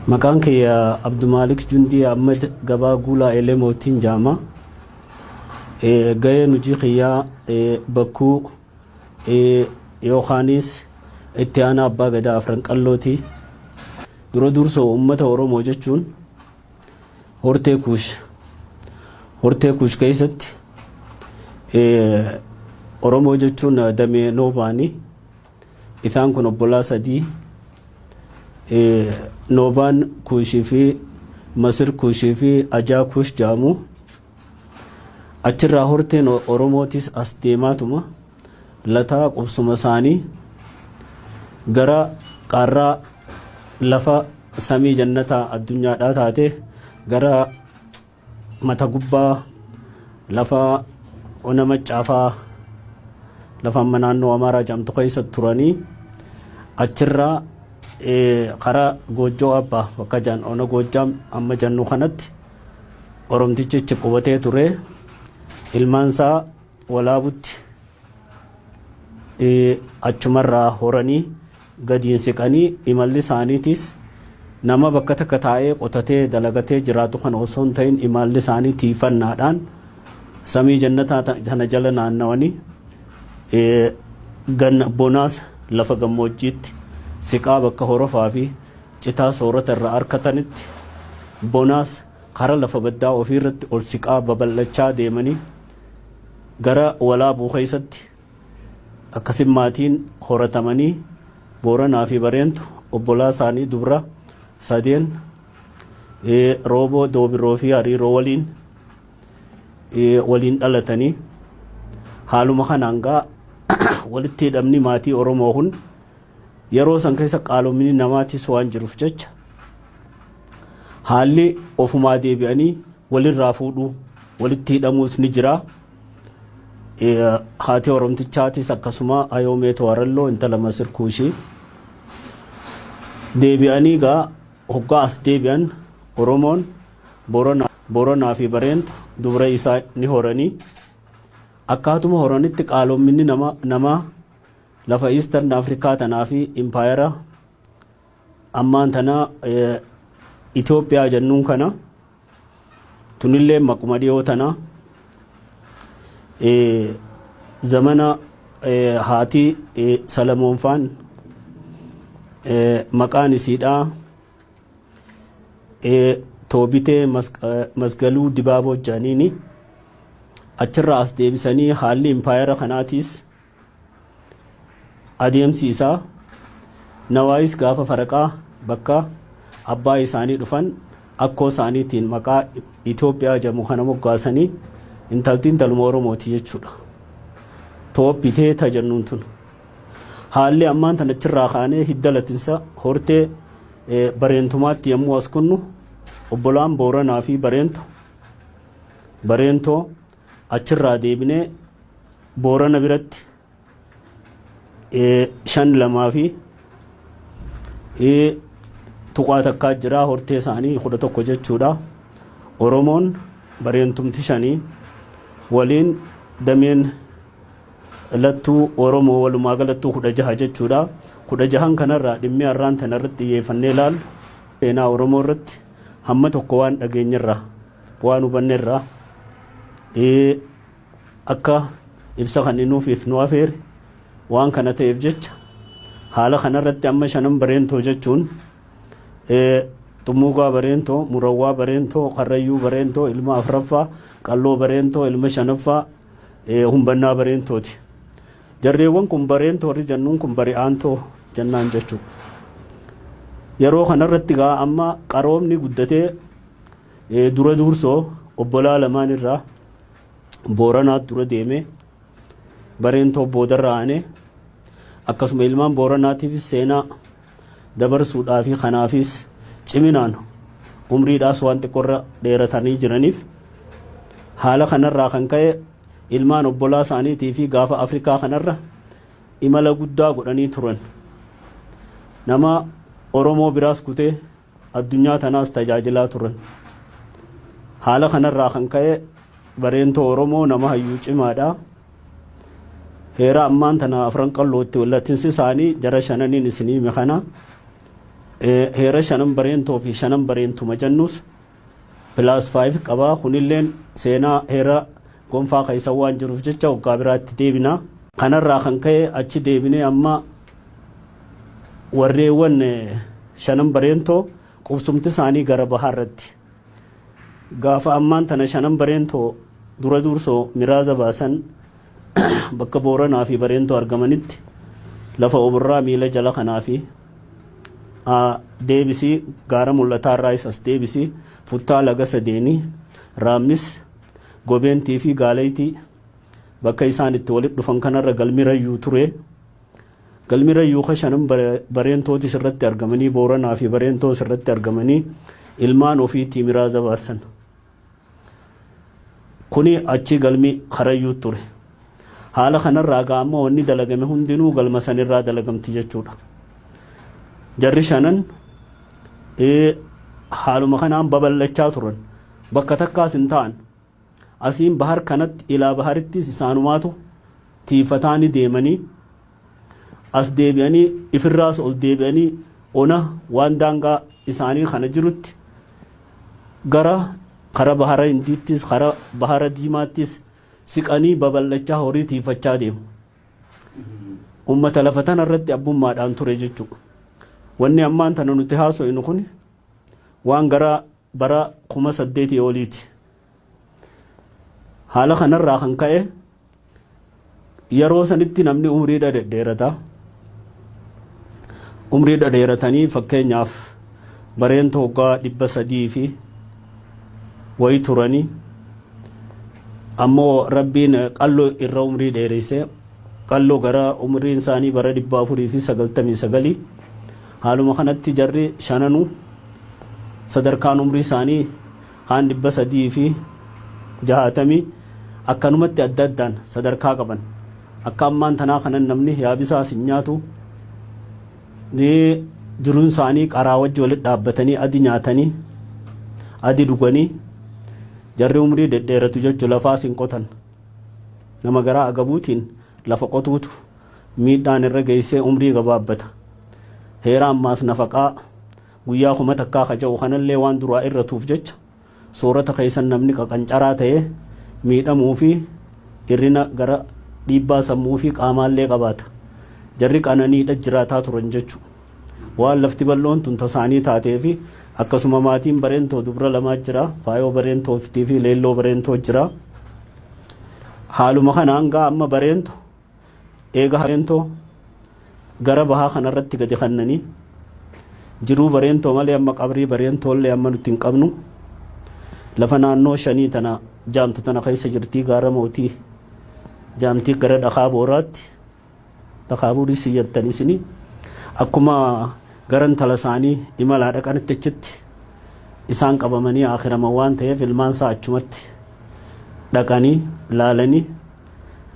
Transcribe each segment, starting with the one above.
Maqaan kiyya Abdumalik Jundii Ahmed Gabaa Guulaa Elemootiin jaama. Gaheen hojii kiyyaa bakkuu yookaanis itti aanaa abbaa gadaa Afran Qallooti. Dura dursoo uummata Oromoo jechuun hortee kuush keessatti Oromoo jechuun damee noobaani. Isaan kun obbolaa sadii. Noobaan kuushii fi Masir kuushii fi Ajaa kuush jaamu. Achirraa horteen Oromootis as deemaatuma lataa qubsuma isaanii gara qaarraa lafa samii jannataa addunyaadhaa taate gara mata gubbaa lafa ona maccaafaa lafa amma naannoo Amaaraa jedhamtu keessa turanii achirraa karaa Goojjoo Abbaa bakka jaan ona Goojjaam amma jannu kanatti Oromtichi ichi qubatee ture. Ilmaan isaa walaabutti achumarraa horanii gadiin siqanii imalli isaaniitis nama bakka takka taa'ee qotatee dalagatee jiraatu kan osoo hin ta'in imalli isaanii tiifannaadhaan samii jannataa tana jala naannawanii bonaas lafa gammoojjiitti siqaa bakka horofaa fi citaa soorata irraa harkatanitti bonaas kara lafa baddaa ofiirratti ol siqaa babal'achaa deemanii gara walaabuu keessatti akkasin maatiin horatamanii Booranaa fi Bareentu obbolaa isaanii dubra sadeen Rooboo Doobiroo fi Hariiroo waliin dhalatanii haaluma kanaan gaa walitti hidhamni maatii Oromoo kun yeroo san keessa qaalomni namaatis waan jiruuf jecha haalli ofumaa deebi'anii walirraa fuudhuu walitti hidhamuus ni jira. Haati Oromtichaatis akkasuma Ayoomeetu Waralloo intala Masir kuushii deebi'anii gaa hoggaa as deebi'an Oromoon Booranaa fi Bareentu dubra isaa ni horanii akkaatuma horanitti qaalomni namaa lafa Eastern Afrikaa tanaa fi Impaayera ammaan tanaa Itoophiyaa jennuun kana tunillee maquma dhiyoo tanaa zamana haati Salamoonfaan maqaan isiidhaa Toobitee Masgaluu Dibaaboo jaaniini achirraa as deebisanii haalli Impaayera kanaatis adeemsi isaa nawaayis gaafa faraqaa bakka abbaa isaanii dhufan akkoo isaaniitiin maqaa Itoophiyaa jedhamu kana moggaasanii intaltiin taluma Oromooti jechuudha. Toobbitee tajannuun tun haalli ammaan tan achirraa kaanee hidda latinsa hortee Bareentumaatti yommuu as kunnu obbolaan Booranaa fi Bareentoo achirraa deebinee Boorana biratti 5 fi tuqaa takkaa jira hortee isaanii 11 jechuudha. Oromoon Bareentumti 5 waliin dameen lattuu Oromoo walumaa galattuu 16 jechuudha. 16 kanarraa dhimmi har'aan tanarratti xiyyeeffannee ilaallu seenaa Oromoo irratti hamma tokko waan dhageenyarraa waan hubanneerraa akka ibsa kan nuuf nu afeere waan kana ta'eef jecha haala kanarratti amma 5 Bareentoo jechuun Xumuugaa Bareentoo, Murawwaa Bareentoo, Karrayyuu Bareentoo, ilma Afraffaa, Qalloo Bareentoo, ilma Shanaffaa, Humbannaa Bareentooti. Jarreewwan kun Bareentoo warri jennuun kun Bari'aantoo jennaan jechuudha. Yeroo kanarratti gaa amma qaroomni guddatee dura dursoo obbolaa lamaan irraa Booranaatti dura deemee Bareentoo boodarra aanee akkasuma ilmaan Booranaatiifis seenaa dabarsuudhaa fi kanaafis ciminaan umriidhaas waan xiqqoorra dheeratanii jiraniif haala kanarraa kan ka'e ilmaan obbolaa isaaniitii fi gaafa Afrikaa kanarra imala guddaa godhanii turan. Nama Oromoo biraas kutee addunyaa tanaas tajaajilaa turan. Haala kanarraa kan ka'e Bareentoo Oromoo nama hayyuu cimaadha. Heera ammaan tana Afran Qallootti wallattinsi isaanii jara 5 isinii kana heera shanan bareentoo fi shanan bareentuma jennus +5 qabaa. Kunilleen seenaa heera gonfaa keessa waan jiruuf jecha waggaa biraatti deebina. Kanarraa kan ka'e achi deebinee amma warreewwan shanan bareentoo qubsumti isaanii gara bahaarratti gaafa ammaan tana shanan bareentoo dura dursoo miraaza baasan bakka Booranaa fi bareentoo argamanitti lafa oburraa miila jala kanaa fi deebisii gaara mul'ataa irraa isas deebisii futtaa laga sadeenii raammis gobeentii fi gaaleetii bakka isaan itti walitti dhufan kanarra galmirayyuu ture. Galmirayyuu ka shanan bareentootis irratti argamanii Booranaa fi bareentoos irratti argamanii ilmaan ofiitii miraaza baasan. Kuni achi galmi karayyuu ture. Haala kanarraa gaamma wanni dalagame hundinuu galma sanirraa dalagamti jechuudha. Jarri shanan haaluma kanaan babal'achaa turan. Bakka takkaas hin ta'an. Asiin bahar kanatti ilaa baharittis isaanumaatu tiifataani deemanii as deebi'anii ifirraas ol deebi'anii ona waan daangaa isaanii kana jirutti gara kara bahara Hindiittis kara bahara Diimaattis siqanii babal'achaa horii tiifachaa deemu. Ummata lafa tana irratti abbummaadhaan ture jechuudha. Wanni ammaan tana nuti haasofnu kun waan gara bara 1800 oliiti. Haala kanarraa kan ka'e yeroo sanitti namni umrii dhedheerata. Umrii dhedheeratanii fakkeenyaaf bareentoo waggaa 300 fi wayi turanii ammoo rabbiin qalloo irra umrii dheereyse qalloo gara umriin isaanii bara 499. Haaluma kanatti jarri shananuu sadarkaan umrii isaanii kaan 300 fi 60 akkanumatti adda addaan sadarkaa qaban. Akka ammaan tanaa kanan namni yaabisaas hin nyaatu jiruun isaanii qaraa wajji walitti dhaabbatanii adii nyaatanii adii dhuganii jarri umrii dhedheeratu jechuun lafaas hin qotan. Nama garaa agabuutiin lafa qotuutu miidhaan irra geessee umrii gabaabbata. Heera ammaas nafaqaa guyyaa kuma takkaa kaja'u kanallee waan duraa irratuuf jecha soorata keessan namni qaqancaraa ta'ee miidhamuu fi hirrina gara dhiibbaa sammuu fi qaamaallee qabaata. Jarri qananiidha jiraataa turan jechuudha. Waan lafti bal'oon tun tasaanii taatee fi akkasuma maatiin bareentoo dubra lamaa jira. Faayoo bareentoo fi leelloo bareentoo jira. Haaluma kanaan gaa amma bareentoo eega bareentoo gara bahaa kanarratti gadi kannanii jiruu bareentoo malee amma qabrii bareentollee amma nuti hin qabnu. Lafa naannoo shanii tana jaamtu tana keessa jirtii gaara mootii jaamtii gara dhakaa booraatti dhakaa boorii siyyattanii isinii akkuma garan tala isaanii imalaa dhaqanitti achitti isaan qabamanii akhiraman waan ta'eef ilmaan isaa achumatti dhaqanii laalanii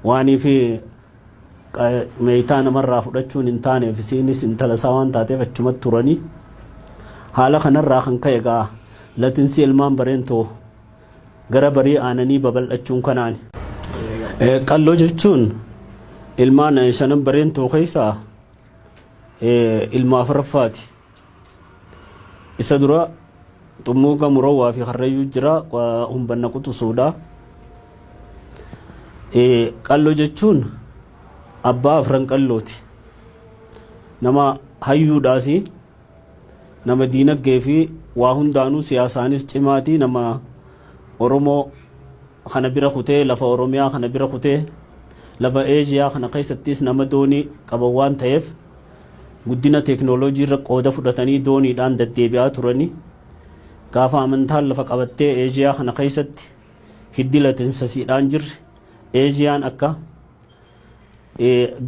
waanii fi meeyitaa namarraa fudhachuun hin taaneef isiinis intala isaa waan taateef achumatti turanii haala kanarraa kan ka'e gaa latinsi ilmaan bareentoo gara barii aananii babal'achuun kanaani. Qalloo jechuun ilmaan shanan bareentoo keessaa ilma afuraffaati. Isa dura xummuuqa murawwaa fi harreeyyuu jira humbanna quxusuudha. Qalloo jechuun abbaa afran qallooti. Nama hayyuudhaasi nama diinagdee fi waa hundaanuu siyaasaanis cimaatii nama Oromoo kana bira kutee lafa Oromiyaa kana bira kutee lafa Eeshiyaa kana keessattis nama doonii qaban waan ta'eef guddina teeknooloojii irra qooda fudhatanii dooniidhaan deddeebi'aa turanii gaafa amantaan lafa qabattee Eeshiyaa kana keessatti hiddi latinsasiidhaan jirre Eeshiyaan akka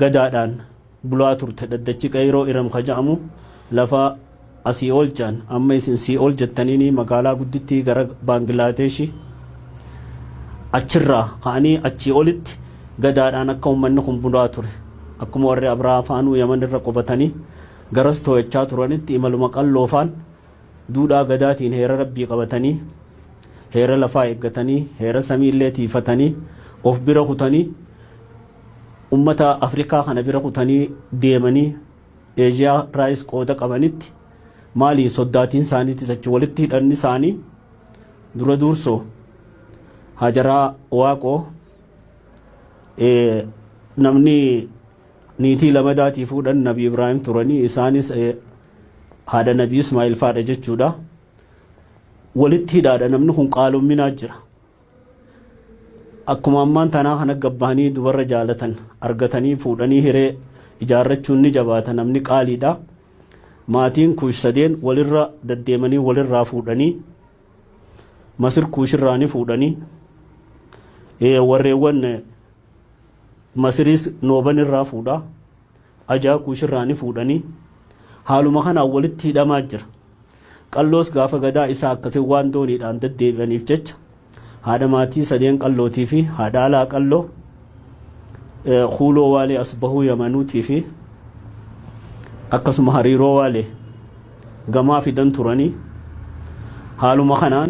gadaadhaan bulaa turte daddachi qayroo iram kaja'amu lafa asii oolchaan amma isin sii ol jettanii magaalaa guddittii gara Baangilaadesh achirraa ka'anii achii olitti gadaadhaan akka uummanni kun bulaa ture. Akkuma warri Abrahaa faanuu Yaman irra qubatanii garas too'achaa turanitti imaluma qalloofaan duudhaa gadaatiin heera rabbii qabatanii heera lafaa eeggatanii heera samiillee tiifatanii of bira kutanii ummata Afrikaa kana bira kutanii deemanii Eeshiyaa raayis qooda qabanitti maali soddaatiin isaaniitis achi walitti hidhanni isaanii dura dursoo Hajaraa Waaqoo namni niitii lamadaatii fuudhan Nabi Ibrahim turanii isaanis haadha Nabi Ismaa'il faadha jechuudha. Walitti hidhaadha namni kun qaalumminaa jira. Akkuma ammaan tanaa kana gabbaanii dubarra jaalatan argatanii fuudhanii hiree ijaarrachuun ni jabaata namni qaaliidha. Maatiin Kuush sadeen walirra daddeemanii walirraa fuudhanii Masir Kuushirraa ni fuudhanii warreewwan Masiris Nooban irraa fuudha Ajaa Kuushirraa ni fuudhanii haaluma kanaan walitti hidhamaa jira. Qalloos gaafa gadaa isaa akkasii waan dooniidhaan deddeebi'aniif jecha haadha maatii sadeen qallootii fi haadha alaa qalloo Kuuloo Waalee Asbahuu Yamanuutii fi akkasuma Hariiroo Waalee gamaa fidan turanii haaluma kanaan